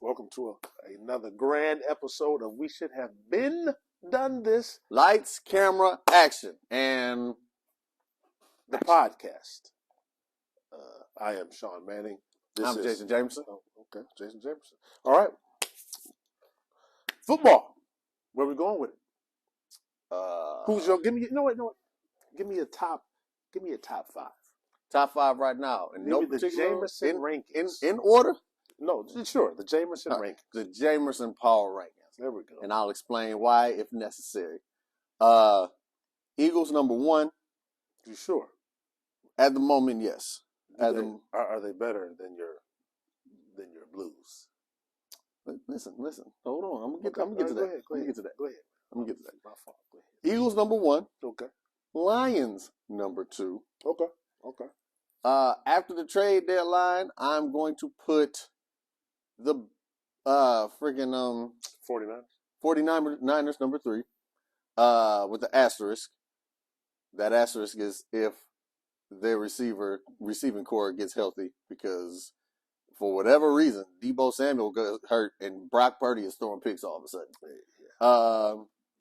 Welcome to another grand episode of We Should Have Been Done This. Lights, camera, action, and the podcast. I am Shaun Manning. I'm Jason Jamerson. Oh, okay, Jason Jamerson. All right. Football. Where we going with it? Who's your? Give me. You know what? Give me a top five. Top five right now. And no particular Jamerson rankings. In order? No, sure. The Jamerson rankings. The Jamerson power rankings. There we go. And I'll explain why if necessary. Eagles number one. You sure? At the moment, yes. Are they better than your Blues? Listen. Hold on. I'm gonna get to that. Go ahead. My fault. Go ahead. Eagles number one. Okay. Lions number two. Okay. After the trade deadline, I'm going to put the 49ers number three. With the asterisk. That asterisk is if their receiving core gets healthy, because for whatever reason, Deebo Samuel got hurt and Brock Purdy is throwing picks all of a sudden.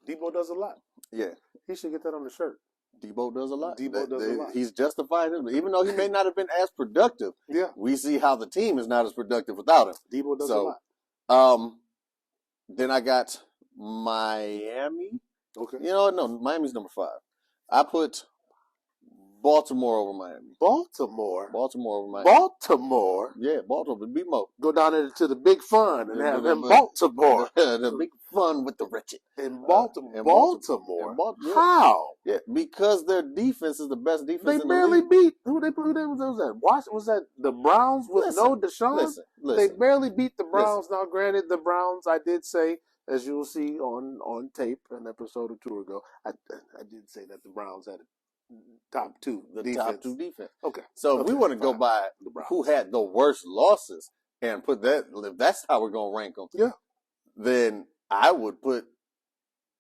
Deebo does a lot. Yeah. He should get that on the shirt. Deebo does a lot. Deebo does a lot. He's justified him. Even though he may not have been as productive, yeah, we see how the team is not as productive without him. Deebo does a lot. Then I got Miami. Okay. You know what? No, Miami's number five. I put Baltimore over Miami. Baltimore over Miami. Baltimore? Yeah, Baltimore. Be more. Go down there to the big fun and have them Baltimore. The big fun with the wretched. In Baltimore. Baltimore? Yeah. How? Yeah, because their defense is the best defense they in the barely league. beat. Who was that? Was that the Browns with no Deshaun? Listen. They barely beat the Browns. Now, granted, the Browns, I did say, as you'll see on tape, an episode or two ago, I did say that the Browns had top two defense. Okay. So if we want to go by who had the worst losses and put that, if that's how we're going to rank them, yeah, then I would put,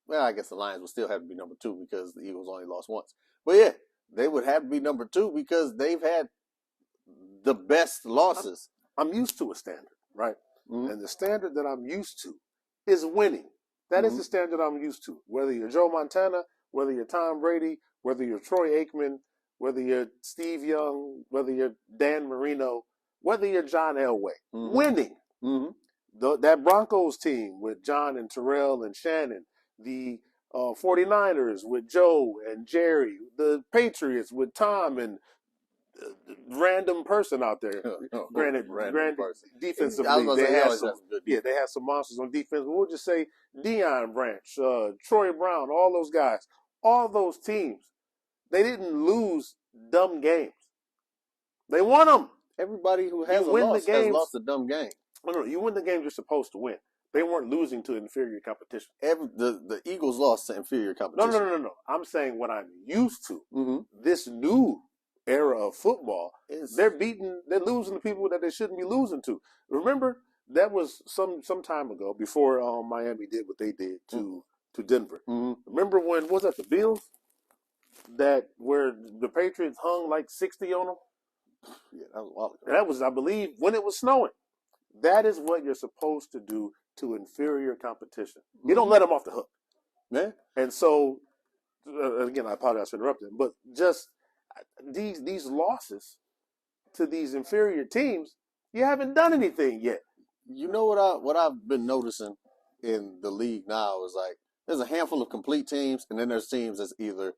well, I guess the Lions would still have to be number two because the Eagles only lost once. But yeah, they would have to be number two because they've had the best losses. I'm used to a standard, right? Mm-hmm. And the standard that I'm used to is winning. That is the standard I'm used to. Whether you're Joe Montana, whether you're Tom Brady, whether you're Troy Aikman, whether you're Steve Young, whether you're Dan Marino, whether you're John Elway, winning. Mm-hmm. That Broncos team with John and Terrell and Shannon, the 49ers with Joe and Jerry, the Patriots with Tom and random person out there. Granted, defensively, they had some monsters on defense. But we'll just say Deion Branch, Troy Brown, all those guys, all those teams. They didn't lose dumb games. They won them. Everybody who has has lost a dumb game. No, you win the games you're supposed to win. They weren't losing to inferior competition. The Eagles lost to inferior competition. No. I'm saying what I'm used to. Mm-hmm. This new era of football, they're losing to people that they shouldn't be losing to. Remember, that was some time ago before Miami did what they did to Denver. Mm-hmm. Remember when, was that the Bills? Where the Patriots hung like 60 on them? Yeah, that was a while ago. That was, I believe, when it was snowing. That is what you're supposed to do to inferior competition. You don't let them off the hook. Yeah. And so, again, I apologize for interrupting, but just these losses to these inferior teams, you haven't done anything yet. You know what I've been noticing in the league now is like there's a handful of complete teams, and then there's teams that's either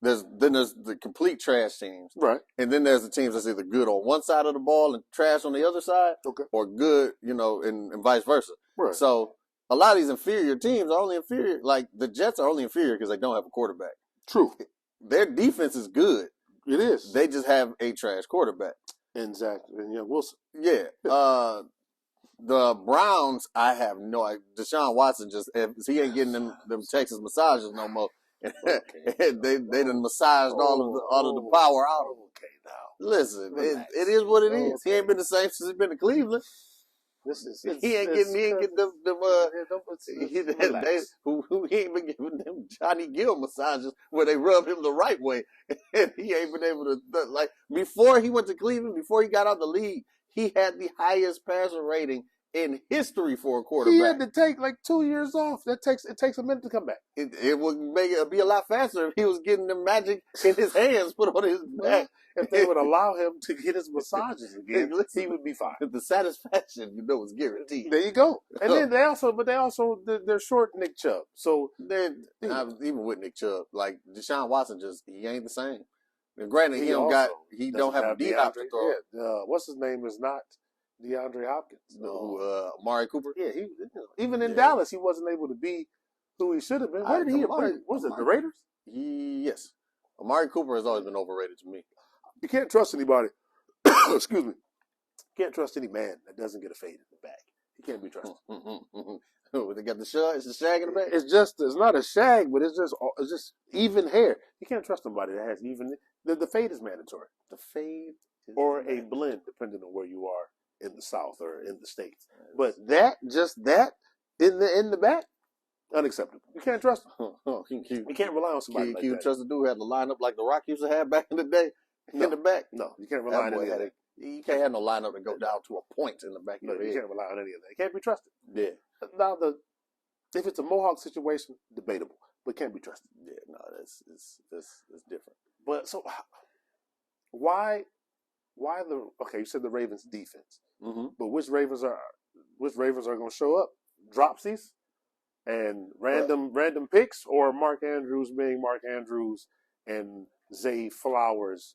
there's the complete trash teams, right? And then there's the teams that's either good on one side of the ball and trash on the other side, okay, or good, and vice versa. Right. So a lot of these inferior teams are only inferior. Like the Jets are only inferior because they don't have a quarterback. True. Their defense is good. It is. They just have a trash quarterback. Exactly. And Wilson. Yeah. The Browns, I have no idea. Deshaun Watson he ain't getting them Texas massages no more. Okay. they done massaged all of the power out of him. Okay, now. Listen, it is what it is. He ain't been the same since he's been to Cleveland. He ain't getting them he ain't been giving them Johnny Gill massages where they rub him the right way. And he ain't been able to, like, before he went to Cleveland, before he got out of the league, he had the highest passer rating in history for a He quarterback. had to take like 2 years off. It takes a minute to come back. It would make it be a lot faster if he was getting the magic in his hands put on his back. If they would allow him to get his massages again, he would be fine. The satisfaction, is guaranteed. There you go. And then they're short Nick Chubb. So then even with Nick Chubb, like Deshaun Watson, he ain't the same. And granted, he don't have a deep out to throw. Yeah, what's his name is not DeAndre Hopkins. No, Amari Cooper. Yeah, even in Dallas, he wasn't able to be who he should have been. Where did he play? Was it the Raiders? Yes. Amari Cooper has always been overrated to me. You can't trust anybody. Excuse me. You can't trust any man that doesn't get a fade in the back. He can't be trusted. They got the shag in the back. It's not a shag, but it's just even hair. You can't trust somebody that has even the fade is mandatory. The fade is or a blend, depending on where you are in the South or in the States. But that in the back, unacceptable. You can't trust him. You can't rely on somebody like that. You trust the dude who had to line up like the Rock used to have back in the day in the back? No, you can't rely on any of that. You can't have no lineup to go down to a point in the back of your head. You can't rely on any of that. It can't be trusted. Yeah. Now, if it's a Mohawk situation, debatable, but can't be trusted. Yeah, no, that's different. But so, why you said the Ravens defense, but which Ravens are going to show up? Dropsies and random picks, or Mark Andrews being Mark Andrews and Zay Flowers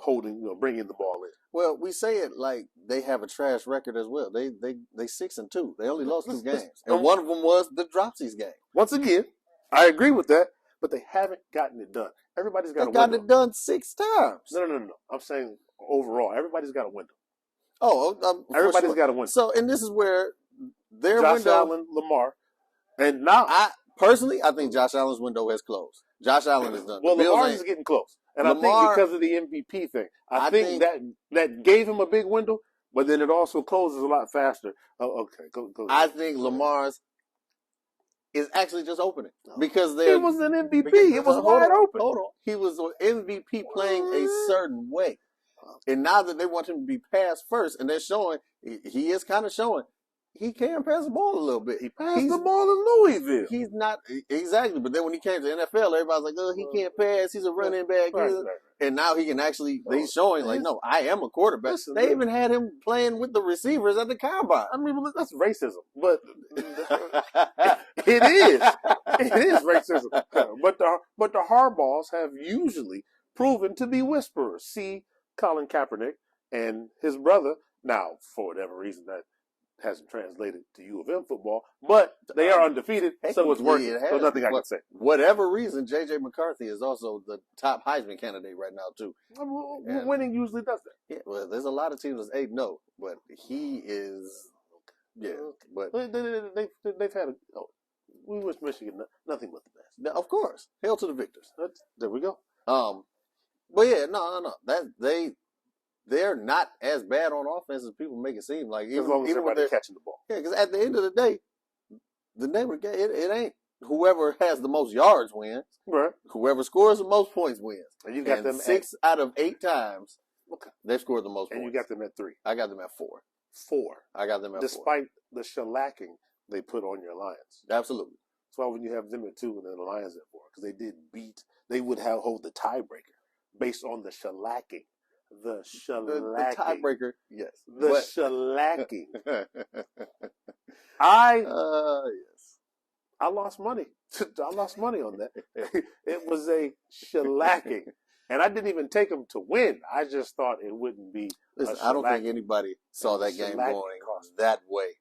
bringing the ball in. Well, we say it like they have a trash record as well. They 6-2. They only lost 2 games, and one of them was the Dropsies game. Once again, I agree with that, but they haven't gotten it done. Everybody's got a window. Gotten it done 6 times. No. I'm saying overall, everybody's got a window. Oh, everybody's got a window. So, and this is where their Josh window, Allen, Lamar, and now I think Josh Allen's window has closed. Josh Allen is done. Well, Lamar is getting close, and I think because of the MVP thing, I think that gave him a big window, but then it also closes a lot faster. Oh, okay, go. I think Lamar's is actually just opening because he was an MVP. It was wide open. Hold on, he was an MVP playing a certain way, and now that they want him to be passed first, and they're showing he is kind of showing. He can pass the ball a little bit. He passed the ball in Louisville. He's not exactly, but then when he came to the NFL, everybody's like, "Oh, he can't pass. He's a running back." Right. And now he can actually. He's showing like, "No, I am a quarterback." Listen, they even had him playing with the receivers at the combine. I mean, that's racism, but it is. It is racism. But the Harbaughs have usually proven to be whisperers. See Colin Kaepernick and his brother. Now, for whatever reason, that hasn't translated to U of M football, but they are undefeated, so it's working. So nothing I can say. Whatever reason, J.J. McCarthy is also the top Heisman candidate right now, too. Winning usually does that. Yeah, well, there's a lot of teams that's 8-0, but he is, but they've had we wish Michigan nothing but the best. Of course. Hail to the victors. There we go. But yeah, no. They're not as bad on offense as people make it seem. Like as long as everybody's catching the ball. Yeah, because at the end of the day, the name of the game, it ain't whoever has the most yards wins. Right. Whoever scores the most points wins. And you got them 6 out of 8 times. Okay. They've scored the most points. And you got them at 3. I got them at 4. 4. I got them at 4. Despite the shellacking they put on your Lions. Absolutely. That's why when you have them at 2 and then the Lions at 4, because they would hold the tiebreaker based on the shellacking. The shellacking. The tiebreaker, yes. The shellacking. Yes. I lost money. I lost money on that. It was a shellacking. And I didn't even take them to win. I just thought it wouldn't be. Listen, I don't think anybody saw that game going that way.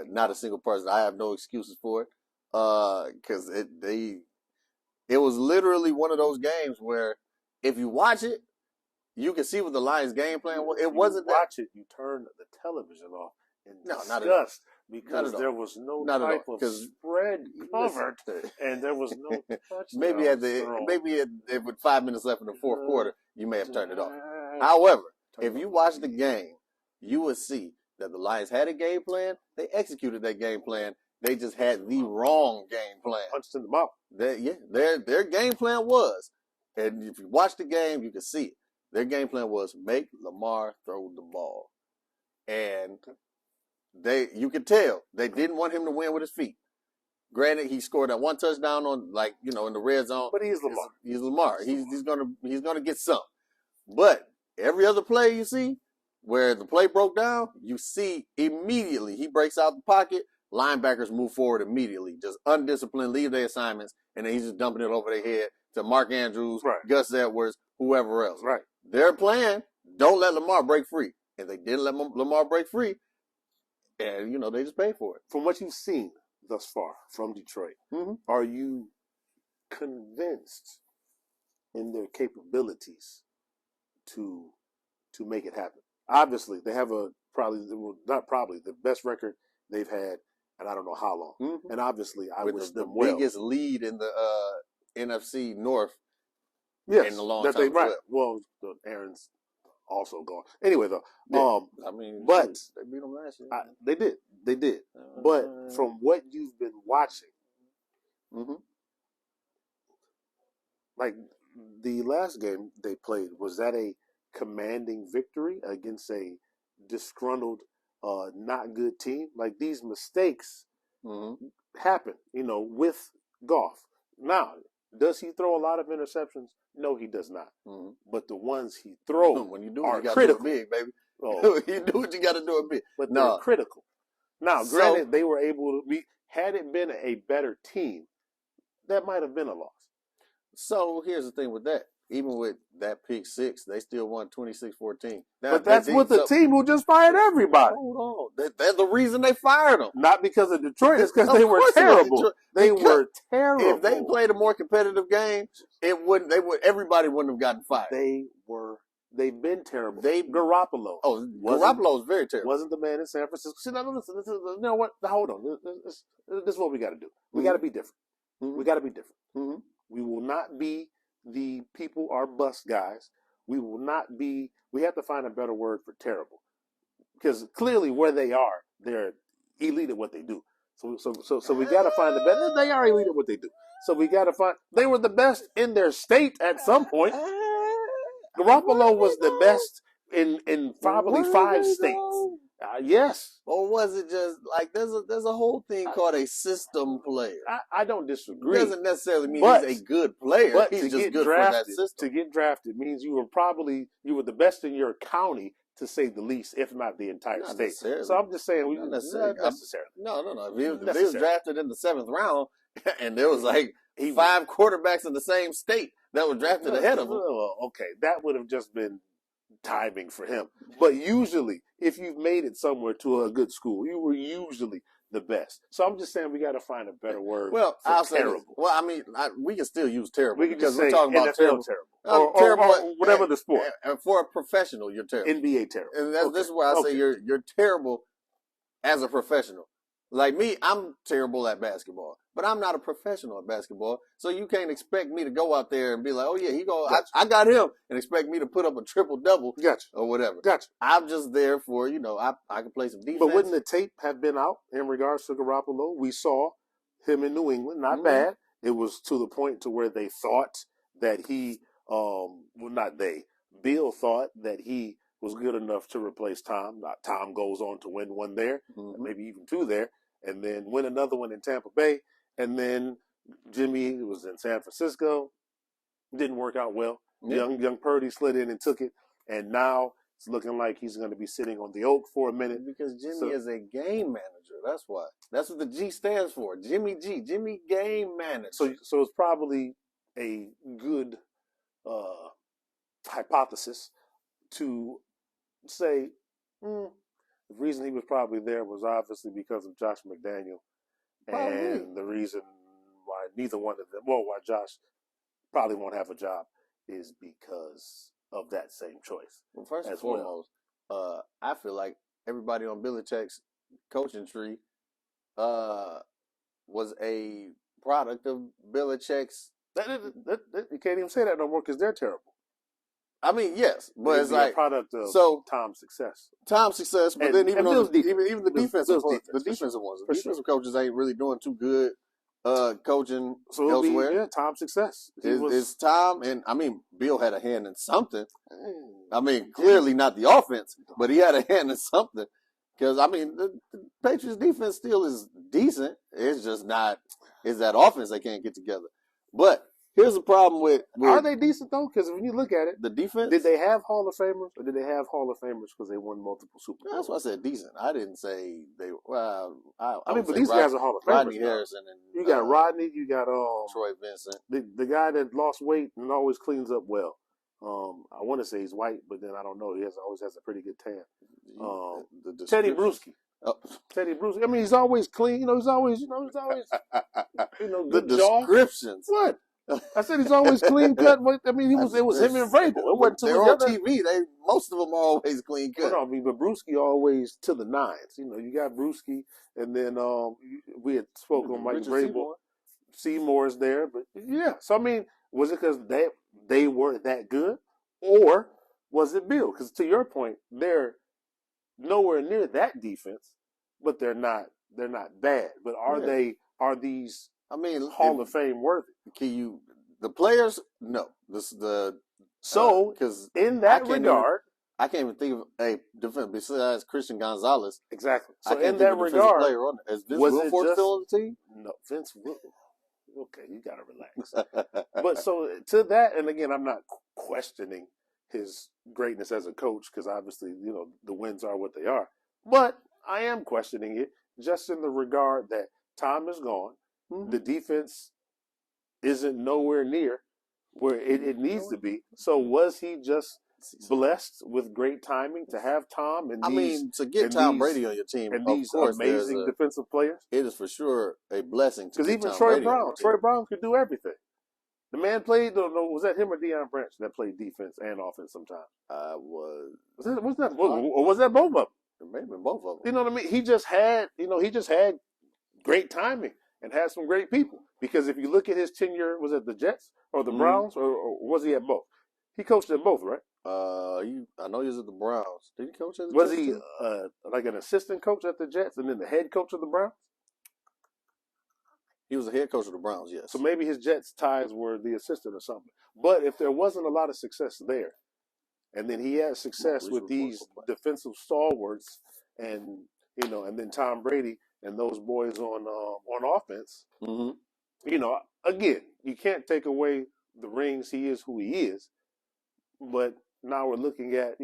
Not a single person. I have no excuses for it. Because it was literally one of those games where if you watch it, you can see what the Lions' game plan was. It wasn't watch it. You turn the television off in disgust because there was no type of spread covered, and there was no touchdown. Maybe with 5 minutes left in the fourth quarter, you may have turned it off. However, if you watch the game, you will see that the Lions had a game plan. They executed that game plan. They just had the wrong game plan. Punched in the mouth. Their game plan was, and if you watch the game, you can see it. Their game plan was make Lamar throw the ball. And you could tell they didn't want him to win with his feet. Granted, he scored that one touchdown on, like, in the red zone. But he's Lamar. He's Lamar. He's gonna get some. But every other play you see where the play broke down, you see immediately he breaks out the pocket. Linebackers move forward immediately, just undisciplined, leave their assignments, and then he's just dumping it over their head to Mark Andrews, right. Gus Edwards, whoever else. Right. Their plan: don't let Lamar break free, and they didn't let Lamar break free, and they just paid for it. From what you've seen thus far from Detroit, are you convinced in their capabilities to make it happen? Obviously, they have the best record they've had, and I don't know how long. And obviously, I wish them well. The biggest lead in the NFC North. Yes, in the long time. Right. Well, Aaron's also gone. Anyway, though, I mean, but they beat them last year. They did. But from what you've been watching, like the last game they played, was that a commanding victory against a disgruntled, not good team? Like, these mistakes happen, with Goff. Now, does he throw a lot of interceptions? No, he does not. But the ones he throws when you do are it, you critical. Do it big, baby. Oh. You do what you got to do it big. But they're critical. Now, granted, they were able to had it been a better team, that might have been a loss. So here's the thing with that. Even with that pick six, they still won 26-14. But that's with the team who just fired everybody. Hold on. That's the reason they fired them. Not because of Detroit. It's because they were terrible. They were terrible. If they played a more competitive game, everybody wouldn't have gotten fired. They've been terrible. Garoppolo. Oh, Garoppolo is very terrible. Wasn't the man in San Francisco. See, now, listen, you know what? Hold on. This is what we got to do. We got to be different. We got to be different. We will not be the people are bust guys. We will not be. We have to find a better word for terrible, because clearly where they are, they're elite at what they do. So we got to find the better. They are elite at what they do. So we got to find. They were the best in their state at some point. Garoppolo was the best in probably 5 states. Yes. Or was it just like there's a whole thing called a system player? I don't disagree. It doesn't necessarily mean he's a good player. But he's just good for that system. To get drafted means you were the best in your county, to say the least, if not the entire state. So I'm just saying, not necessarily. No. If he was drafted in the 7th round, and there was like 5 quarterbacks in the same state that were drafted ahead of him. Okay, that would have just been timing for him. But usually, if you've made it somewhere to a good school, you were usually the best. So I'm just saying we got to find a better word. Well, I'll say terrible. Well, I mean, we can still use terrible because we're talking about terrible, or whatever the sport. And for a professional, you're terrible. NBA terrible, and this is why I say you're terrible as a professional. Like me, I'm terrible at basketball, but I'm not a professional at basketball. So you can't expect me to go out there and be like, oh yeah, I got him, and expect me to put up a triple-double or whatever. I'm just there for, I can play some defense. But wouldn't the tape have been out in regards to Garoppolo? We saw him in New England, not bad. It was to the point to where they thought that Bill thought that he was good enough to replace Tom. Tom goes on to win one there, maybe even 2 there, and then win another one in Tampa Bay. And then Jimmy was in San Francisco. Didn't work out well. Young Purdy slid in and took it. And now it's looking like he's going to be sitting on the oak for a minute. Because Jimmy is a game manager. That's why. That's what the G stands for. Jimmy G. Jimmy Game Manager. So it's probably a good hypothesis to say the reason he was probably there was obviously because of Josh McDaniel. And the reason why neither one of them, why Josh probably won't have a job is because of that same choice. Well, first and foremost, I feel like everybody on Belichick's coaching tree was a product of Belichick's. You can't even say that no more because they're terrible. I mean, yes, but it's like a product of Tom's success. But then even the defensive ones, the defensive coaches ain't really doing too good coaching elsewhere. Tom's success. It's Tom, and I mean, Bill had a hand in something. I mean, clearly not the offense, but he had a hand in something. Because, I mean, the Patriots defense still is decent. It's just not, it's that offense they can't get together. But here's the problem with Are they decent, though? Because when you look at it, the defense. did they have Hall of Famers, or did they have Hall of Famers because they won multiple Super Bowls? That's why I said decent. I didn't say they, well, I mean, would but say these guys are Hall of Famers. Rodney Harrison and you got Rodney, you got Troy Vincent. the guy that lost weight and always cleans up well. I want to say he's white, but then I don't know. He always has a pretty good tan. Teddy Bruschi. Oh. Teddy Bruschi. I mean, he's always clean. He's always the descriptions. Jaw. What? I said he's always clean cut. I mean, it was him and Vrabel. It wasn't they're on TV. Most of them are always clean cut. No, I mean, but Bruschi always to the nines. You got Bruschi, and then we had spoken on Mike Vrabel. Seymour's there, but yeah. So I mean, was it because they weren't that good, or was it Bill? Because to your point, they're nowhere near that defense, but they're not bad. But are these? I mean, Hall of Fame worthy? The players? No. Because in that regard, I can't even think of a defense besides Christian Gonzalez. Exactly. So in that regard, is Vince Wilfork still on the team? No, Vince Wilfork. Okay, you gotta relax. But so to that, and again, I'm not questioning his greatness as a coach because obviously, the wins are what they are. But I am questioning it just in the regard that Tom is gone. Mm-hmm. The defense isn't nowhere near where it needs to be. So was he just blessed with great timing to have Tom and to get Tom Brady on your team and these amazing defensive players? It is for sure a blessing to because even Troy Brown could do everything. The man played. Was that him or Deion Branch that played defense and offense sometimes? Was that both of them? It may have been both of them. You know what I mean? He just had great timing and had some great people. Because if you look at his tenure, was it the Jets or the Browns, or was he at both? He coached at both, right? I know he was at the Browns. Did he coach at the Jets? Was he like an assistant coach at the Jets and then the head coach of the Browns? He was the head coach of the Browns, yes. So maybe his Jets ties were the assistant or something. But if there wasn't a lot of success there, and then he had success with these defensive stalwarts, and and then Tom Brady and those boys on offense, again, you can't take away the rings. He is who he is, but now we're looking at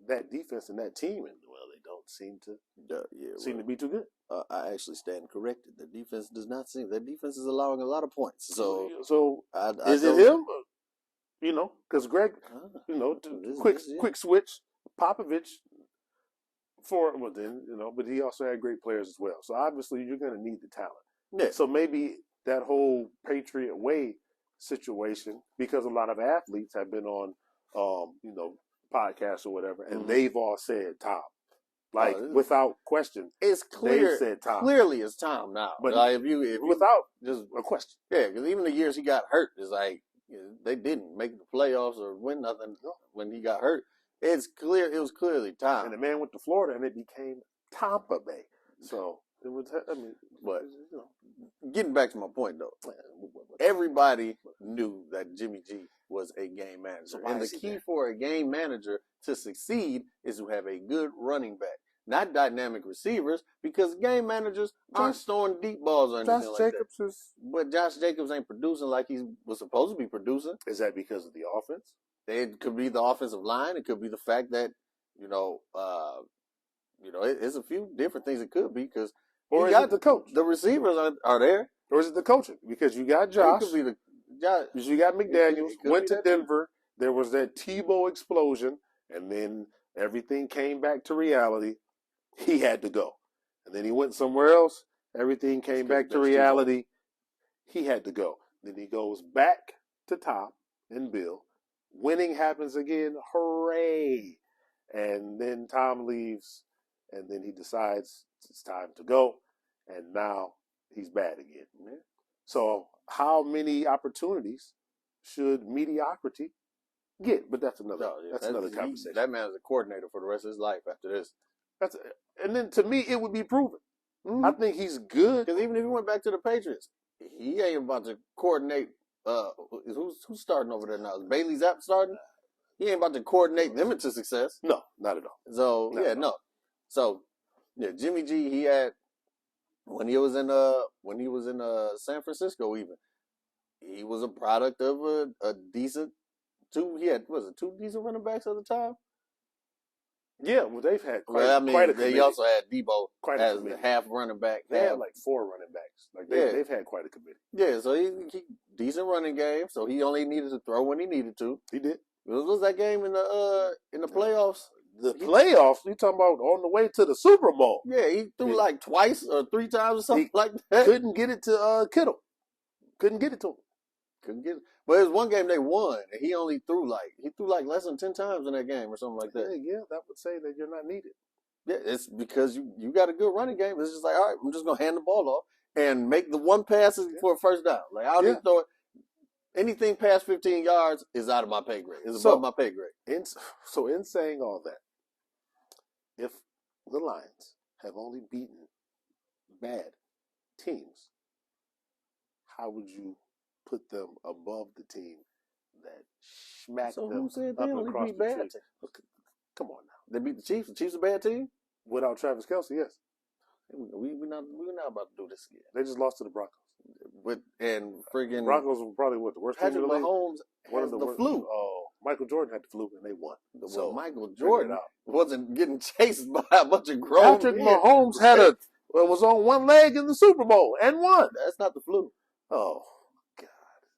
that defense and that team, and they don't seem to be too good. I actually stand corrected. The defense does not seem. Their defense is allowing a lot of points. So is it him? Because Greg, quick switch, Popovich but he also had great players as well. So obviously you're going to need the talent. Yeah. So maybe that whole Patriot Way situation, because a lot of athletes have been on, podcasts or whatever, and they've all said Tom. Without question, it's clear. They said Tom. Clearly, it's Tom now. But if you without just a question, yeah, because even the years he got hurt, it's like they didn't make the playoffs or win nothing when he got hurt. It's clear. It was clearly Tom. And the man went to Florida, and it became Tampa Bay. So it was. But getting back to my point though, everybody knew that Jimmy G was a game manager, so and the key for a game manager to succeed is to have a good running back, not dynamic receivers, because game managers aren't throwing deep balls or anything like that. But Josh Jacobs ain't producing like he was supposed to be producing. Is that because of the offense? It could be the offensive line. It could be the fact that it's a few different things. It could be because is it the coach? The receivers are there, or is it the coaching? Because you got Josh. It could be the you got McDaniels. Went to Denver. There was that Tebow explosion, and then everything came back to reality. He had to go, and then he went somewhere else. Everything came back to reality. He had to go. Then he goes back to Tom and Bill. Winning happens again. Hooray! And then Tom leaves, and then he decides it's time to go, and now he's bad again. So how many opportunities should mediocrity get? But that's another conversation. That man is a coordinator for the rest of his life after this. And then to me, it would be proven. Mm-hmm. I think he's good. Because even if he went back to the Patriots, he ain't about to coordinate. Who's starting over there now? Is Bailey Zapp starting? He ain't about to coordinate them into success. No, not at all. So, no. So, Yeah, Jimmy G. He had when he was in San Francisco. Even he was a product of a decent two. He had was it two decent running backs at the time. Yeah, well, they've had Well, I mean, quite a committee. they also had Debo Quite as a committee. half running back. They had like 4 running backs. Like they've had quite a committee. Yeah, so he decent running game. So he only needed to throw when he needed to. He did. What was that game in the playoffs? The playoffs? You talking about on the way to the Super Bowl? Yeah, he threw like twice or 3 times or something like that. Couldn't get it to Kittle. Couldn't get it to him. Couldn't get it. But it was one game they won, and he only threw like less than 10 times in that game or something like that. Yeah, that would say that you're not needed. Yeah, it's because you got a good running game. It's just like, all right, I'm just gonna hand the ball off and make the one pass for a first down. Like I'll just throw it. Anything past 15 yards is out of my pay grade. It's above my pay grade. So in saying all that, if the Lions have only beaten bad teams, how would you put them above the team that smacked them who said up they only across beat the bad tree? teams? Come on now. They beat the Chiefs. The Chiefs a bad team? Without Travis Kelce, yes. We're not about to do this again. They just lost to the Broncos. Broncos were probably the worst Patrick team in the league. Mahomes has the flu. Oh, Michael Jordan had the flu and they won. So Michael Jordan wasn't getting chased by a bunch of grown Patrick Mahomes was on one leg in the Super Bowl and won. That's not the flu. Oh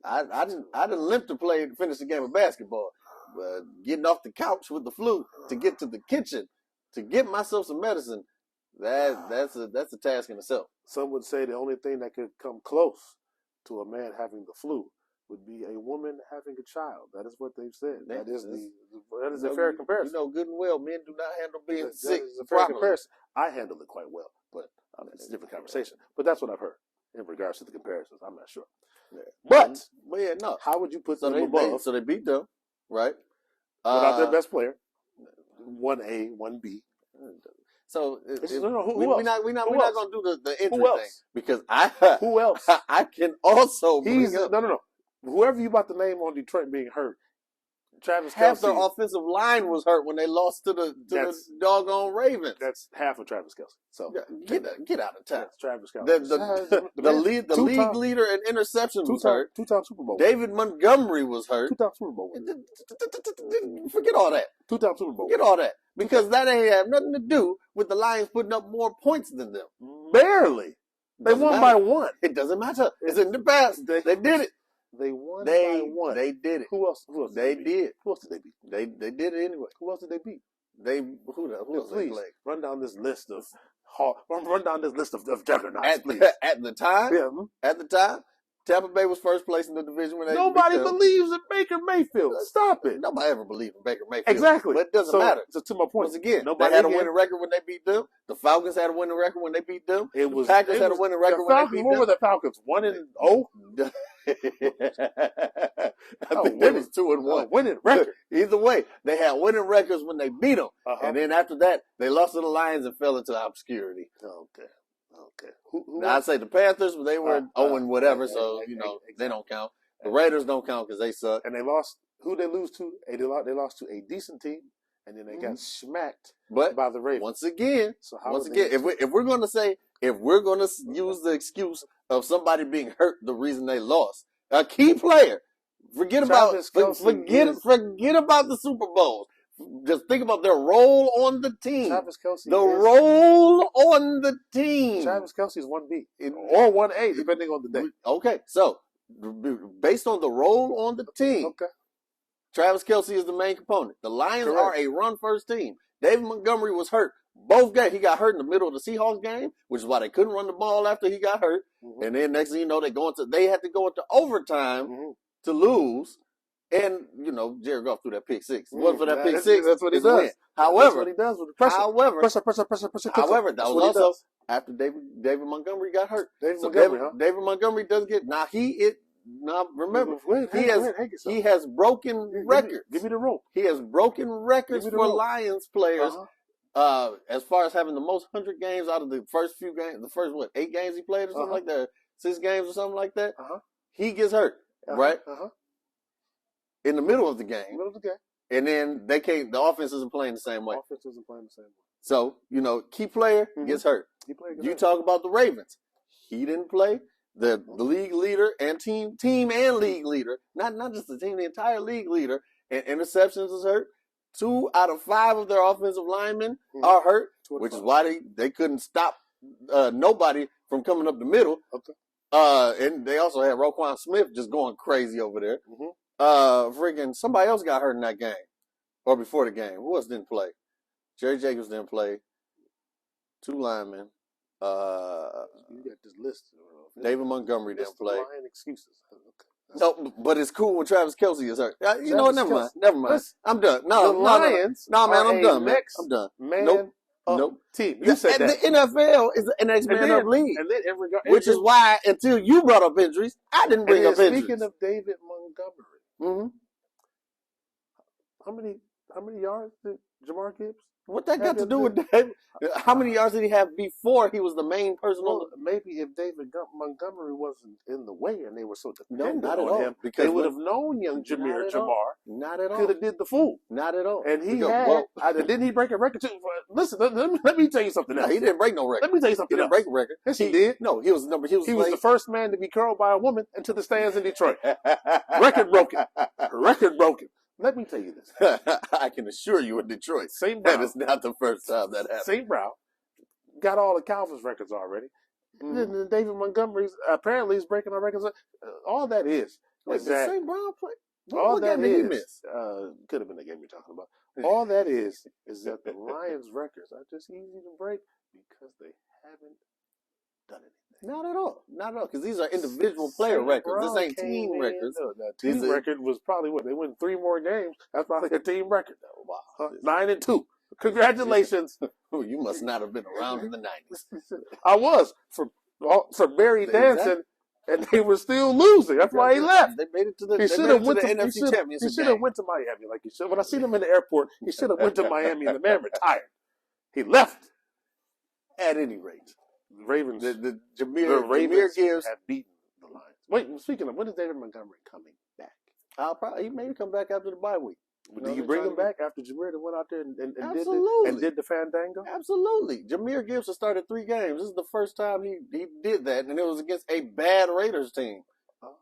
God, I didn't limp to finish the game of basketball, but getting off the couch with the flu to get to the kitchen to get myself some medicine. That's a task in itself. Some would say the only thing that could come close to a man having the flu would be a woman having a child. That is what they've said. That is a fair comparison. You know good and well, men do not handle being sick. That is a fair comparison. I handle it quite well, but it's a different conversation. But that's what I've heard in regards to the comparisons. I'm not sure. Yeah. But yeah, no. How would you put them above? So they beat them, right? Without their best player, 1A, 1B. So who else? We're not gonna do the injury thing because who else? I can also no. Whoever you about to name on Detroit being hurt, Travis Kelce. Half their offensive line was hurt when they lost to the doggone Ravens. That's half of Travis Kelce. So get out of town. That's Travis Kelce. The league leader in interceptions was hurt. 2-time Super Bowl. David Montgomery was hurt. 2-time Super Bowl. Forget all that. 2-time Super Bowl. Forget all that. Because that ain't have nothing to do with the Lions putting up more points than them. Barely. They won by 1. It doesn't matter. It's in the past. They did it. They won by 1. They did it. Who else? They did. Who else did they beat? They did it anyway. Who else did they beat? Who else they played? Run down this list of juggernauts, please. At the time, at the time, Tampa Bay was first place in the division when they nobody believes in Baker Mayfield. Stop it. Nobody ever believed in Baker Mayfield. Exactly. But it doesn't matter. So to my point, once again, they had a winning record when they beat them. The Falcons had a winning record when they beat them. The Packers had a winning record when they beat them. What were the Falcons? 1-0? I think they was 2-1. Winning record. Either way, they had winning records when they beat them. And then after that, they lost to the Lions and fell into obscurity. Okay. Now, I'd say the Panthers, they were 0 whatever, so, they don't count. The Raiders don't count because they suck. And they lost. Who they lose to? They lost to a decent team, and then they got smacked by the Ravens. Once again, if we're going to use the excuse of somebody being hurt, the reason they lost, a key player, forget about the Super Bowl. Just think about their role on the team. Travis Kelce. Role on the team. Travis Kelce is 1B or 1A, depending on the day. Okay, so based on the role on the team, Travis Kelce is the main component. The Lions are a run-first team. David Montgomery was hurt. Both games, he got hurt in the middle of the Seahawks game, which is why they couldn't run the ball after he got hurt. And then next thing you know, they had to go into overtime to lose. And, Jared Goff threw that pick six. It wasn't for that pick six. That's what he does. However, that's what he does with the pressure. Pressure. However, that was also after David Montgomery got hurt. David Montgomery does get, remember, he has broken records. Give me the rope. He has broken records for Lions players. As far as having the most 100 games out of the first few games, the first 8 games he played or something like that, 6 games or something like that, he gets hurt, right? In the middle of the game. And then the offense isn't playing the same way. So, key player gets hurt. He played good. You talk about the Ravens. He didn't play. The league leader and team and league leader, not just the team, the entire league leader, and interceptions is hurt. 2 out of 5 of their offensive linemen are hurt, which is why they couldn't stop nobody from coming up the middle. Okay. And they also had Roquan Smith just going crazy over there. Freaking somebody else got hurt in that game or before the game. Who else didn't play? Jerry Jacobs didn't play. 2 linemen. You got this list. David Montgomery didn't play. Lying excuses. Okay. No, but it's cool when Travis Kelce is hurt. You know what? Never mind. Listen, I'm done. No, the Lions. No, man, I'm done, man. Next I'm done. Man Nope. Team. You said that. The NFL is an next man up league, and then which is why until you brought up injuries, I didn't bring up injuries. Speaking of David Montgomery, how many yards did Jamar Gibbs? What that got to do with David? How many yards did he have before he was the main person on the... Maybe if David Montgomery wasn't in the way and they were so dependent not at on all, him, because they would have known young Jamar not at all could have did the fool. Not at all. And didn't he break a record too? Listen, let me tell you something else. No, he didn't break no record. Let me tell you something else. He didn't break a record. Yes, he did. No, he was the first man to be curled by a woman into the stands in Detroit. Record broken. Record broken. Let me tell you this. I can assure you in Detroit, St. Brown, that is not the first time that happened. St. Brown got all the Calvin's records already. And David Montgomery's apparently is breaking our records. All that is that St. Brown play? All what that game did he miss? Could have been the game you're talking about. All that is that the Lions' records are just easy to break because they haven't done anything. Not at all. Not at all. Because these are individual player records. This ain't team records. The team record was probably what? They won 3 more games. That's probably a team record. Wow. 9-2. Congratulations. You must not have been around in the 90s. I was. For Barry Danson, and they were still losing. That's why he left. They made it to the NFC Championship. He should have went to Miami like he should. When I seen him in the airport, he should have went to Miami, and the man retired. He left. At any rate. The Ravens, the Ravens Gibbs have beaten the Lions. Wait, speaking of, when is David Montgomery coming back? He may come back after the bye week. Do you bring him back after Jameer went out there and did the fandango? Absolutely. Jameer Gibbs has started 3 games. This is the first time he did that, and it was against a bad Raiders team. Oh,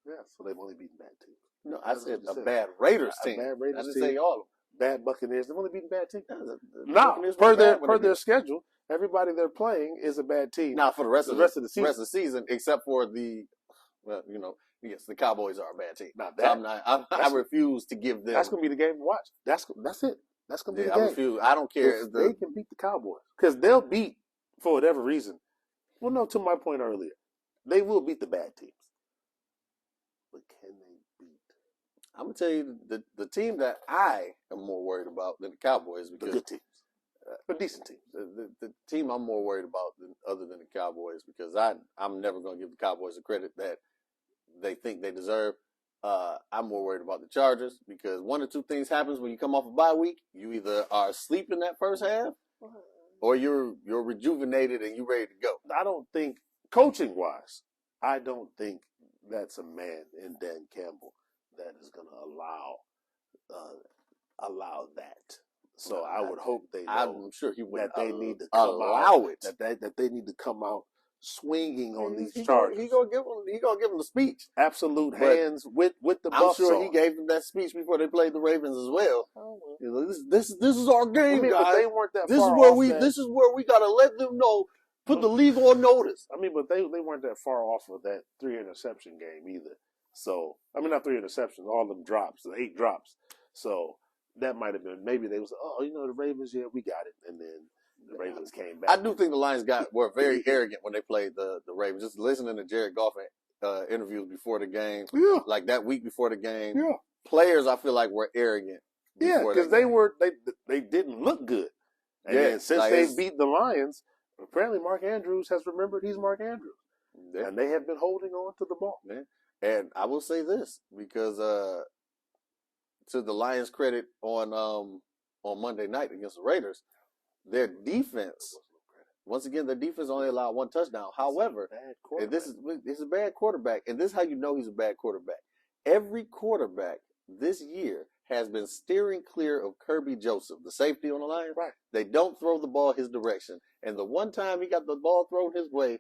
yeah. So they've only beaten bad teams. No, I said a bad Raiders team. Bad Raiders I didn't team. say all of them. Bad Buccaneers. They've only beaten bad teams. No, per their schedule, everybody they're playing is a bad team. Now for the rest of the season, except for the Cowboys are a bad team. Not that. So I refuse to give them. That's gonna be the game to watch. That's it. That's gonna be the game. I refuse. I don't care if they can beat the Cowboys because they'll beat for whatever reason. Well, no, to my point earlier, they will beat the bad teams. But can they beat? I'm gonna tell you the team that I am more worried about than the Cowboys, because the good teams, but decent teams. The team I'm more worried about other than the Cowboys, because I'm never gonna give the Cowboys the credit that they think they deserve. I'm more worried about the Chargers, because 1 or 2 things happens when you come off a bye week. You either are asleep in that first half, or you're rejuvenated and you're ready to go. I don't think, coaching wise, I don't think that's a man in Dan Campbell that is going to allow that. So I would hope they know. I'm sure he would that they need to allow it. That they need to come out swinging on these Chargers. He gonna give them the speech. Absolute hands with the buffs. I'm sure on. he gave them that speech before they played the Ravens as well. Oh, well. You know, this is our game, guys. But they weren't that this far is where off this is where we gotta let them know. Put the league on notice. I mean, but they weren't that far off of that 3 interception game either. So not 3 interceptions, all them drops, the 8 drops. So that might have been, maybe they was, the Ravens, yeah, we got it, and then the Ravens came back. I do think the Lions were very arrogant when they played the Ravens. Just listening to Jared Goff interviews before the game, like that week before the game. Yeah. Players, I feel like, were arrogant. Yeah, because they didn't look good. And then since they beat the Lions, apparently Mark Andrews has remembered he's Mark Andrews. Yeah. And they have been holding on to the ball. Yeah. And I will say this, because to the Lions' credit on Monday night against the Raiders, their defense, once again, their defense only allowed 1 touchdown. However, this is a bad quarterback, and this is how you know he's a bad quarterback. Every quarterback this year has been steering clear of Kirby Joseph, the safety on the Lions. Right. They don't throw the ball his direction. And the one time he got the ball thrown his way,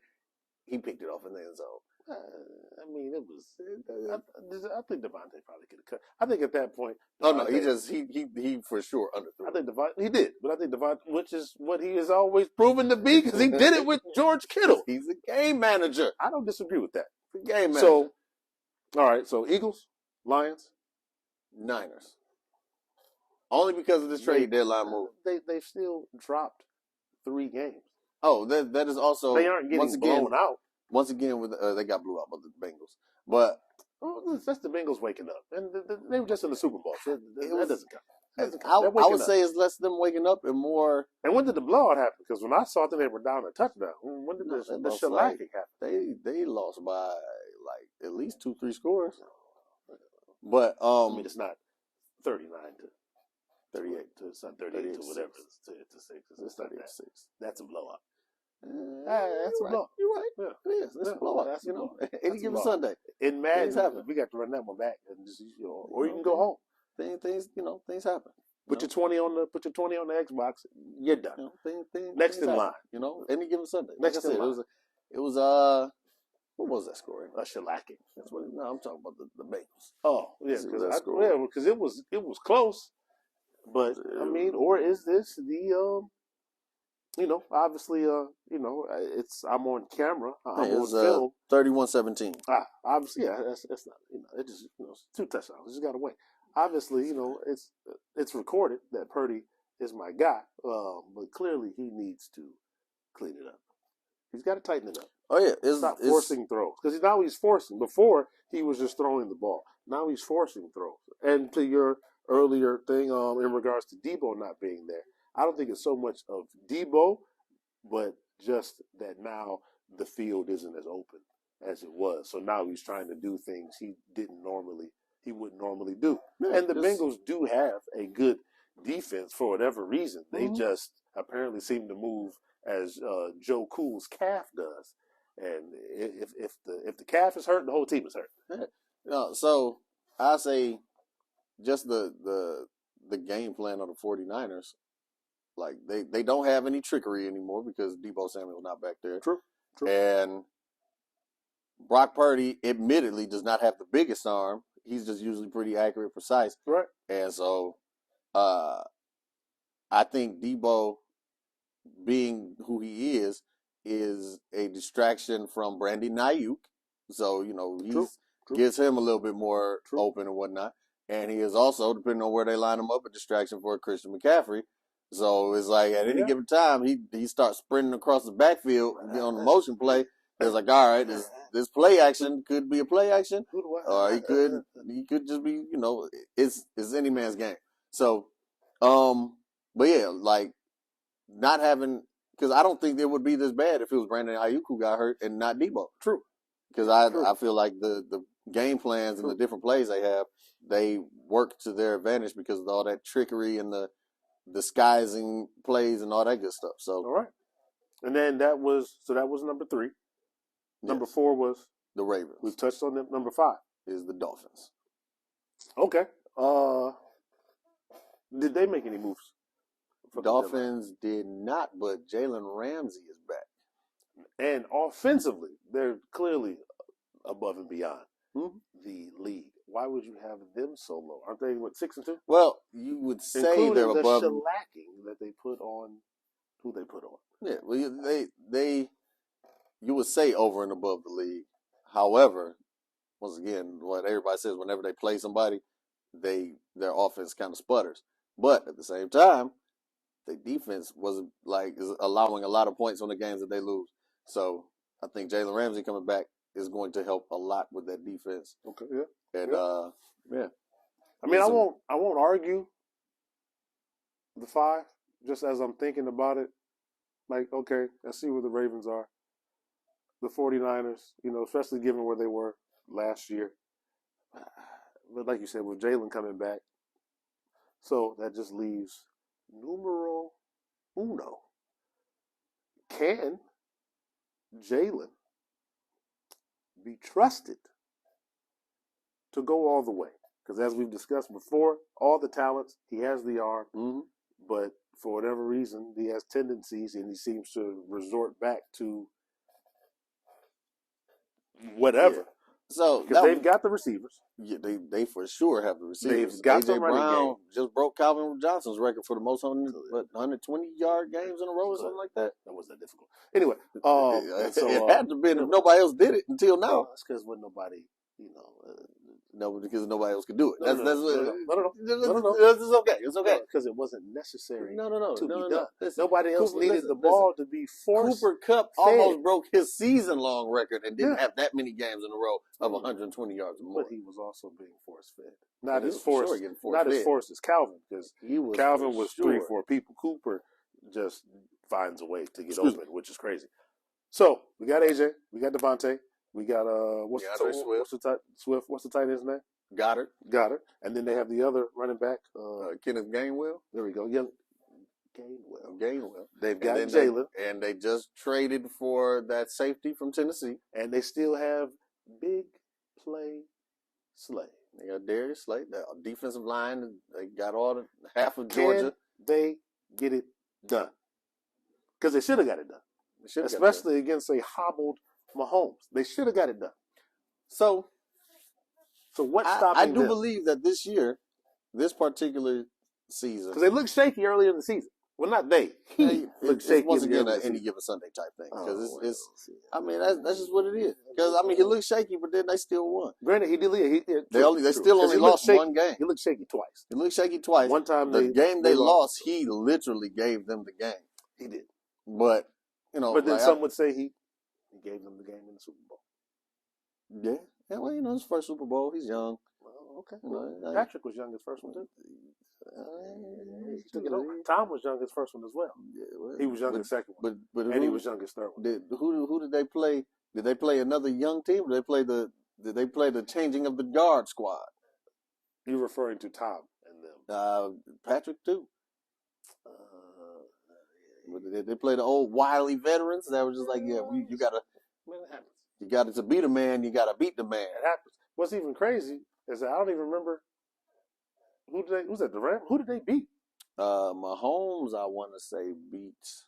he picked it off in the end zone. I mean, it was. I think Devontae probably could have cut. I think at that point. Oh no, he for sure underthrew. I think he did, but I think Devontae, which is what he has always proven to be, because he did it with George Kittle. He's a game manager. I don't disagree with that. He's a game manager. So, all right. So Eagles, Lions, Niners. Only because of this trade deadline move. They've still dropped 3 games. Oh, that is also they aren't getting blown out. Once again, with they got blew out by the Bengals, but that's the Bengals waking up, and they were just in the Super Bowl. So that doesn't count. I would say it's less them waking up and more. And when did the blowout happen? Because when I saw that they were down a touchdown, when did the shellacking happen? They lost by like at least 2-3 scores. But I mean, it's not 39 to 38 to it's not 38 to whatever to 6. It's not that. That's a blowout. That's a blowout. You're right. Yeah. It is. It's a blowout. That's you know, blowout. any given Sunday. In Madden, we got to run that one back, and just or you can go home. Things happen. Put your 20 on the Xbox. You're done. Next in line. Any given Sunday. Next in line. It was what was that score? A shellacking. That's what. No, I'm talking about the Bengals. Oh yeah, because it was close. But I mean, or is this the obviously it's I'm on camera. I'm on film. 31-17. Obviously, yeah, that's not it just it's 2 touchdowns. It just got away. Obviously, it's recorded that Purdy is my guy, but clearly he needs to clean it up. He's got to tighten it up. Oh yeah, Stop forcing throws, because now he's forcing. Before he was just throwing the ball. Now he's forcing throws. And to your earlier thing, in regards to Debo not being there, I don't think it's so much of Debo, but just that now the field isn't as open as it was. So now he's trying to do things he wouldn't normally do. Yeah, and the Bengals do have a good defense for whatever reason. They just apparently seem to move as Joe Cool's calf does. And if the calf is hurt, the whole team is hurt. No, so I say just the game plan of the 49ers, like they don't have any trickery anymore because Deebo Samuel's not back there. True. And Brock Purdy admittedly does not have the biggest arm. He's just usually pretty accurate, precise. Right. And so I think Deebo, being who he is a distraction from Brandon Ayuk. So, gives him a little bit more open and whatnot. And he is also, depending on where they line him up, a distraction for Christian McCaffrey. So it's like at any given time, he starts sprinting across the backfield on the motion play. It's like, all right, this play action could be a play action, or he could just be, it's any man's game. So, but yeah, like not having, because I don't think it would be this bad if it was Brandon Ayuk who got hurt and not Debo. True. Because I feel like the game plans and the different plays they work to their advantage because of all that trickery and the disguising plays and all that good stuff. So all right. And then that was number 3. Number 4 was the Ravens. We've touched on them. Number 5 is the Dolphins. Okay. Did they make any moves? Dolphins did not, but Jalen Ramsey is back. And offensively, they're clearly above and beyond the league. Why would you have them so low? Aren't they 6-2? Well, you would say including they're above. The shellacking that they put on. Who they put on? Yeah, well, they you would say over and above the league. However, once again, what everybody says, whenever they play somebody, their offense kind of sputters. But at the same time, their defense wasn't is allowing a lot of points on the games that they lose. So I think Jalen Ramsey coming back is going to help a lot with that defense. Okay, yeah. And yeah. I mean, I won't argue the 5 just as I'm thinking about it. Like, okay, let's see where the Ravens are. The 49ers, especially given where they were last year. But like you said, with Jalen coming back, so that just leaves numero uno. Can Jalen be trusted to go all the way? Because as we've discussed before, all the talents, he has the arm, Mm-hmm. but for whatever reason, he has tendencies, and he seems to resort back to whatever. Yeah. So because they've got the receivers. Yeah, they for sure have the receivers. They've got AJ the running Brown game. just broke Calvin Johnson's record for the most 120-yard games in a row or something like that. That wasn't that difficult. Anyway, it had to be if nobody else did it until now. That's because when nobody, no, because nobody else could do it. No, It's okay. It's okay. Because it wasn't necessary. No. To be done. Listen, nobody else needed the ball to be forced. Cooper Kupp almost broke his season-long record and didn't have that many games in a row of 120 yards or more. But he was also being force-fed. Not as forced as Calvin, because Calvin was 3 or 4 people. Cooper just finds a way to get open, which is crazy. So we got AJ, we got Devontae, we got what's the tight end's name? Goddard, and then they have the other running back, Kenneth Gainwell. There we go, Gainwell. They've got Jalen, and they just traded for that safety from Tennessee, and they still have Big Play Slay. They got Darius Slay, the defensive line. They got half of Georgia. They get it done because they should have got it done, especially against a hobbled Mahomes. They should have got it done. So what's stopping them? I do them? believe that this year, this particular season, because they looked shaky earlier in the season. Well, not they. He looked shaky. Once again, an any given Sunday type thing. Because I mean, that's just what it is. Because I mean, he looked shaky, but then they still won. Granted, he did. They still only lost one game. He looked shaky twice. He looked shaky twice. One time, the game they lost, he literally gave them the game. He did. But but then some would say he gave them the game in the Super Bowl. Yeah. Yeah, well, his first Super Bowl. He's young. Well, okay. Patrick was young his first one too. Tom was young his first one as well. Yeah, well, he was young his second one, and he was young his third one. Who did they play? Did they play another young team? Or did they play the changing of the guard squad? You're referring to Tom and them. Patrick too. They play the old wily veterans that were just like, yeah, you gotta. Man, it happens. You got to beat a man. You gotta beat the man. It happens. What's even crazy is that I don't even remember who's at the Rams? Who did they beat? Mahomes, I want to say beat.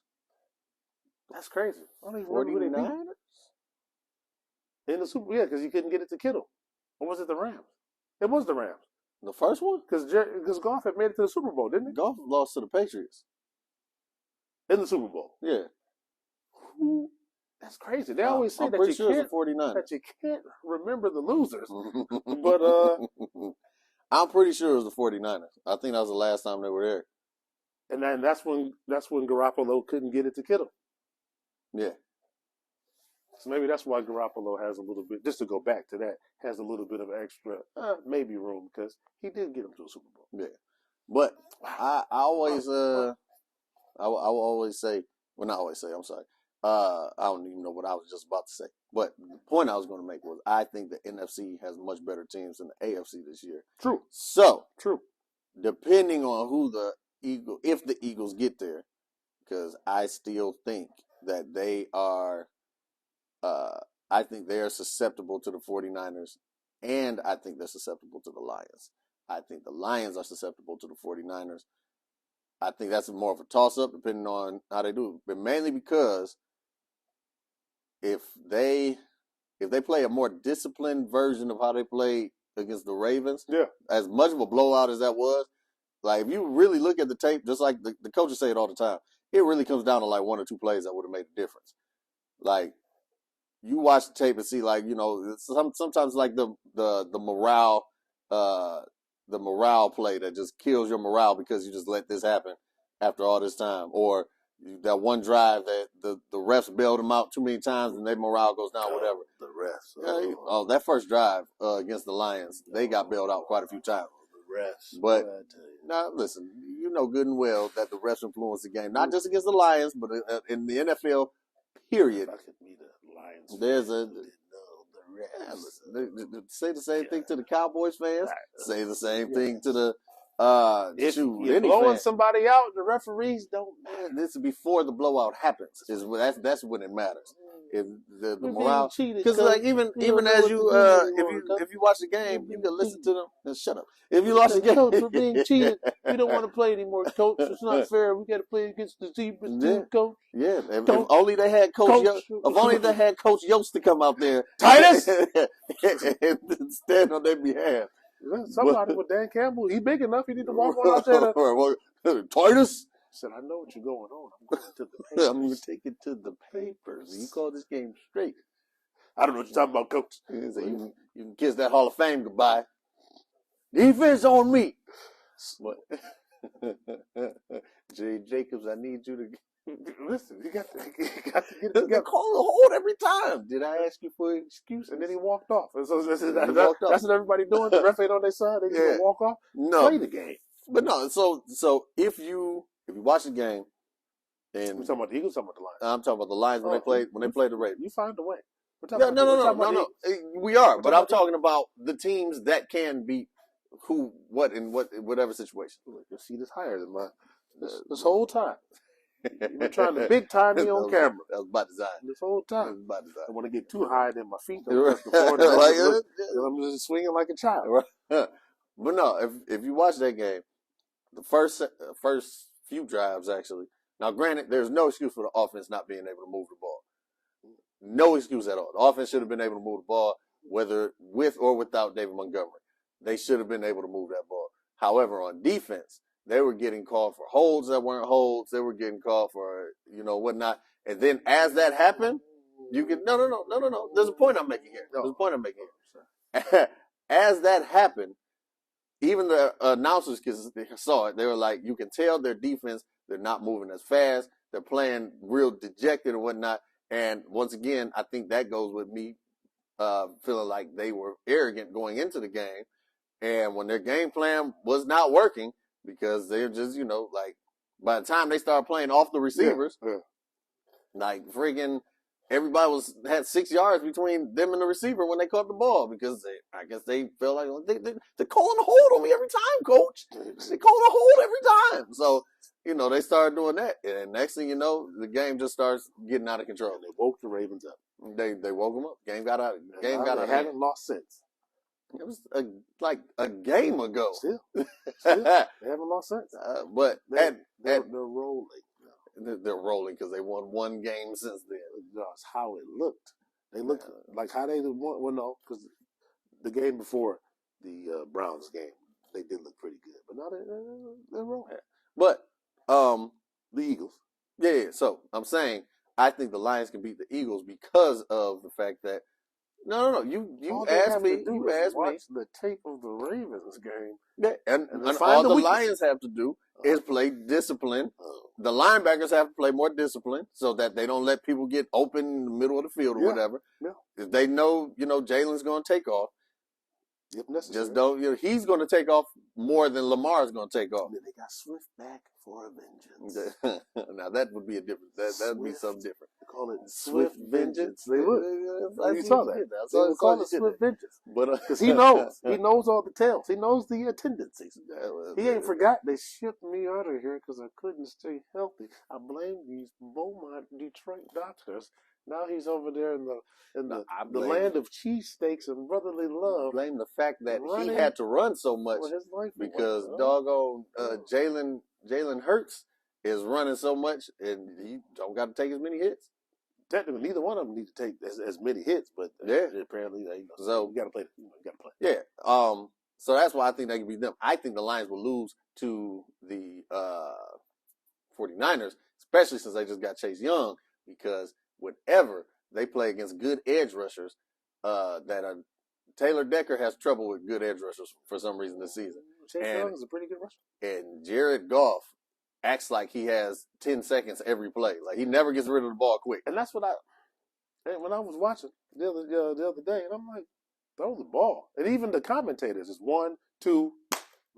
That's crazy. I don't even remember who they beat. In the Super, yeah, because you couldn't get it to Kittle. Or was it the Rams? It was the Rams. The first one? Because Goff had made it to the Super Bowl, didn't he? Goff lost to the Patriots. In the Super Bowl? Yeah. That's crazy. They always say that you can't remember the losers. But I'm pretty sure it was the 49ers. I think that was the last time they were there. And then that's when Garoppolo couldn't get it to Kittle. Yeah. So maybe that's why Garoppolo has a little bit, just to go back to that, has a little bit of extra, maybe room, because he did get him to a Super Bowl. Yeah. But I always, I will always say, well, not always say, I'm sorry. I don't even know what I was just about to say. But the point I was going to make was I think the NFC has much better teams than the AFC this year. True. So, true. Depending on if the Eagles get there, because I still think that they are, I think they are susceptible to the 49ers, and I think they're susceptible to the Lions. I think the Lions are susceptible to the 49ers. I think that's more of a toss-up depending on how they do it. But mainly because if they play a more disciplined version of how they played against the Ravens, as much of a blowout as that was, like if you really look at the tape, just like the coaches say it all the time, it really comes down to like 1 or 2 plays that would have made a difference. Like you watch the tape and see, like, sometimes like the morale play that just kills your morale because you just let this happen after all this time, or that one drive that the refs bailed them out too many times and their morale goes down, whatever. The refs. That first drive against the Lions, they got bailed out quite a few times. The refs. But now, listen, you know good and well that the refs influence the game, not just against the Lions, but in the NFL, period. If I could be the Lions. There's say the same thing to the Cowboys fans. Say the same thing to the if you're blowing somebody out, the referees don't matter. This is before the blowout happens. That's when it matters. if the We're morale, being cheated, because like even as you if you watch the game, you can listen to them. Shut up. If you watch the game, Coach, we're being cheated. We don't want to play anymore, Coach. It's not fair. We got to play against the Zebras too, Coach. Yeah. If only they had if only they had Coach Yost to come out there, Titus, and stand on their behalf. Somebody with Dan Campbell, he big enough. He need to walk on out there. Titus. I said, I know what you're going on. I'm going to the papers. I'm going to take it to the papers. You call this game straight. I don't know what you're talking about, Coach. So you can kiss that Hall of Fame goodbye. Defense on me. But Jay Jacobs, I need you to listen. You got to get it they together. call the hold every time. Did I ask you for an excuse? And then he walked off. And so that's walked off. what everybody doing. The ref ain't on their side. They just gonna walk off. No, play the game. But no. So if you watch the game, and we're talking about the Eagles, talking about the Lions. I'm talking about the Lions when they played the Ravens. You find a way. No. We are, but I'm talking about the teams that can beat who, what, in whatever situation. Your seat is higher than mine. This whole time. You're trying to big time me on camera. That was by design. This whole time. That was by design. I want to get too high, then my feet don't touch the floor. I'm just swinging like a child. But no, if you watch that game, the first few drives actually. Now, granted, there's no excuse for the offense not being able to move the ball. No excuse at all. The offense should have been able to move the ball, whether with or without David Montgomery. They should have been able to move that ball. However, on defense, they were getting called for holds that weren't holds. They were getting called for, whatnot. And then as that happened, you can, no. There's a point I'm making here. As that happened, even the announcers saw it. They were like, you can tell their defense, they're not moving as fast. They're playing real dejected and whatnot. And once again, I think that goes with me feeling like they were arrogant going into the game. And when their game plan was not working, because they're just, by the time they started playing off the receivers, like freaking everybody had 6 yards between them and the receiver when they caught the ball, because I guess they felt like they're calling a hold on me every time, Coach. They're calling a hold every time. So, they started doing that. And next thing you know, the game just starts getting out of control. They woke the Ravens up. They woke them up. Game got out. They haven't lost since. It was like a game ago. Still, they haven't lost since. But they're rolling. They're rolling because they won one game since then. That's how it looked. They looked like how they won. Well, no, because the game before the Browns game, they did look pretty good. But now they're rolling. But the Eagles. Yeah. So I'm saying I think the Lions can beat the Eagles because of the fact that no. You asked me. You asked me. Watch the tape of the Ravens game. Yeah, and all the Lions have to do is play discipline. The linebackers have to play more discipline so that they don't let people get open in the middle of the field or whatever. Yeah. If they know, Jalen's going to take off. If necessary. Just don't. He's going to take off more than Lamar's going to take off. They got Swift back for a vengeance. Now that would be a different. That would be something different. They call it Swift vengeance. They would. You saw that. They call it Swift vengeance. But because he knows, he knows all the tales. He knows the tendencies. He ain't forgot. They shipped me out of here because I couldn't stay healthy. I blame these Beaumont Detroit doctors. Now he's over there in the land of cheesesteaks and brotherly love. I blame the fact that he had to run so much because doggone Jalen Hurts is running so much and he don't got to take as many hits. Technically, neither one of them need to take as many hits, but apparently, so you got to play. Yeah. So that's why I think they can beat them. I think the Lions will lose to the 49ers, especially since they just got Chase Young, because whenever they play against good edge rushers, Taylor Decker has trouble with good edge rushers for some reason this season. Chase Young is a pretty good rusher. And Jared Goff acts like he has 10 seconds every play. Like he never gets rid of the ball quick. And that's what when I was watching the other day, and I'm like, throw the ball. And even the commentators is 1, 2,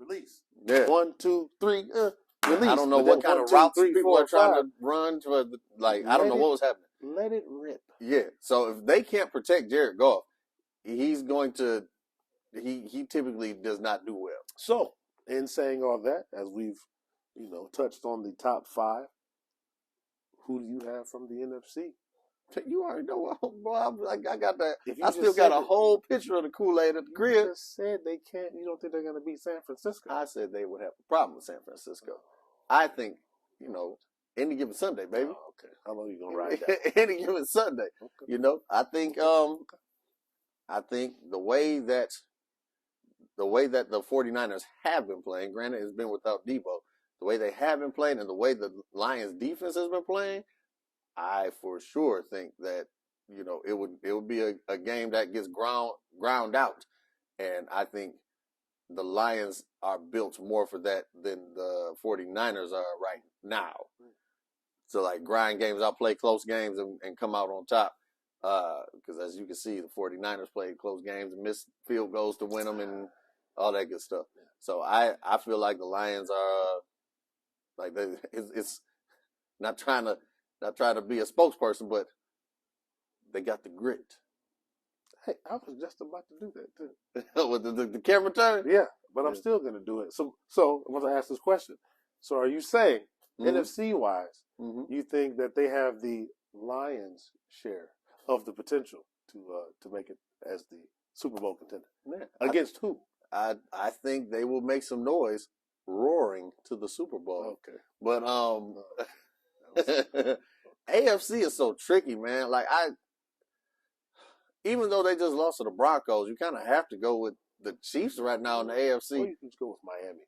release. Yeah. 1, 2, 3, release. I don't know what kind of routes people are trying to run to. I don't know what was happening. Let it rip. Yeah. So if they can't protect Jared Goff, he's going to. He typically does not do well. So, in saying all that, as we've touched on the top 5, who do you have from the NFC You already know, boy. I got that. If you I just still got said a it- whole picture of the Kool-Aid at the You crib. just said they can't. You don't think they're going to beat San Francisco? I said they would have a problem with San Francisco. I think, any given Sunday, baby. Oh, okay. How long you gonna ride that? Any given Sunday. Okay. I think the way that the 49ers have been playing, granted it's been without Debo, the way they have been playing and the way the Lions defense has been playing, I for sure think that, it would be a game that gets ground out. And I think the Lions are built more for that than the 49ers are right now. So like grind games, I'll play close games and come out on top. Because as you can see, the 49ers played close games and missed field goals to win them and all that good stuff. So I feel like the Lions are like it's not trying to be a spokesperson, but they got the grit. Hey, I was just about to do that too. With the camera turn? Yeah, but I'm still going to do it. So I want to ask this question. So are you saying, NFC wise, you think that they have the Lions' share of the potential to make it as the Super Bowl contender? Man, against who? I think they will make some noise roaring to the Super Bowl. Okay. But AFC is so tricky, man. Like even though they just lost to the Broncos, you kind of have to go with the Chiefs right now in the AFC. Or you can just go with Miami.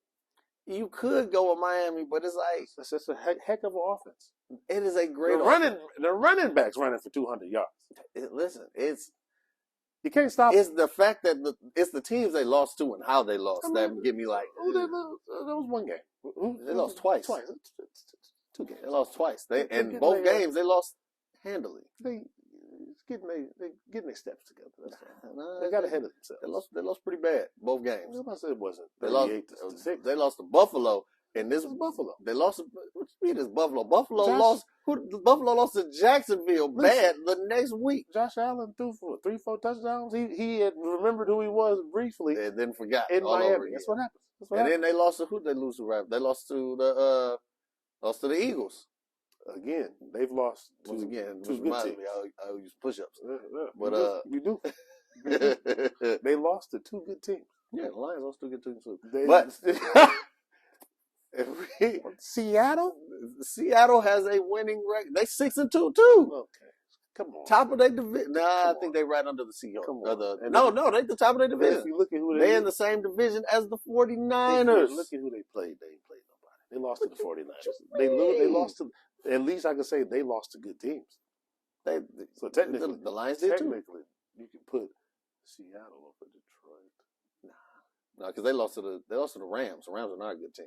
You could go with Miami, but it's like it's just a heck of an offense. It is a great offense. The running backs running for 200 yards. You can't stop. It's the fact that it's the teams they lost to and how they lost that get me like. Who did lose? That was one game. They lost twice. Two games. They lost twice. Both games they lost handily. They getting their steps together. That's all. They got ahead of themselves. They lost pretty bad both games. I said it wasn't 38-6. They lost to Buffalo. And this was Buffalo. They lost. What you mean it's Buffalo? Buffalo lost to Jacksonville bad the next week. Josh Allen threw for 3-4 touchdowns. He had remembered who he was briefly and then forgot in Miami. That's what happens. Then they lost to who? They lose to right? They lost to the Eagles. Again, they've lost once again. Two Which reminds me, I use push-ups. Yeah. But you do. They lost to two good teams. Yeah, the Lions lost to good teams too. Seattle has a winning record. They 6-2 too. Okay, come on. Top of their division. I think they right under the Seahawks. Come on. No, they the top of their division. If you look at who they in the same division as the 49ers. Look at who they played. They ain't played nobody. They lost to the 49ers. They lost to. At least I can say they lost to good teams. So technically, the Lions did too. Technically, you can put Seattle over Detroit. No, because they lost to the Rams. The Rams are not a good team.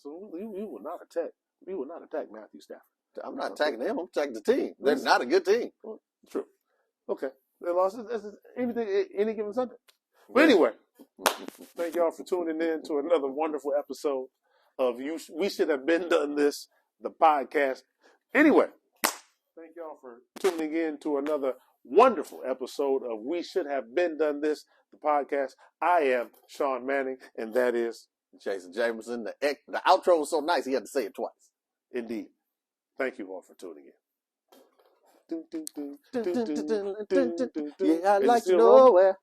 So you will not attack. We will not attack Matthew Stafford. I'm not attacking them. I'm attacking the team. They're not a good team. Well, true. Okay. They lost any given Sunday. But anyway, thank y'all for tuning in to another wonderful episode of We Should Have Been Done This, the podcast. Anyway, thank y'all for tuning in to another wonderful episode of We Should Have Been Done This, the podcast. I am Shaun Manning, and that is Jason Jamerson. The outro was so nice, he had to say it twice. Indeed. Thank you all for tuning in. Yeah, I'd like to know where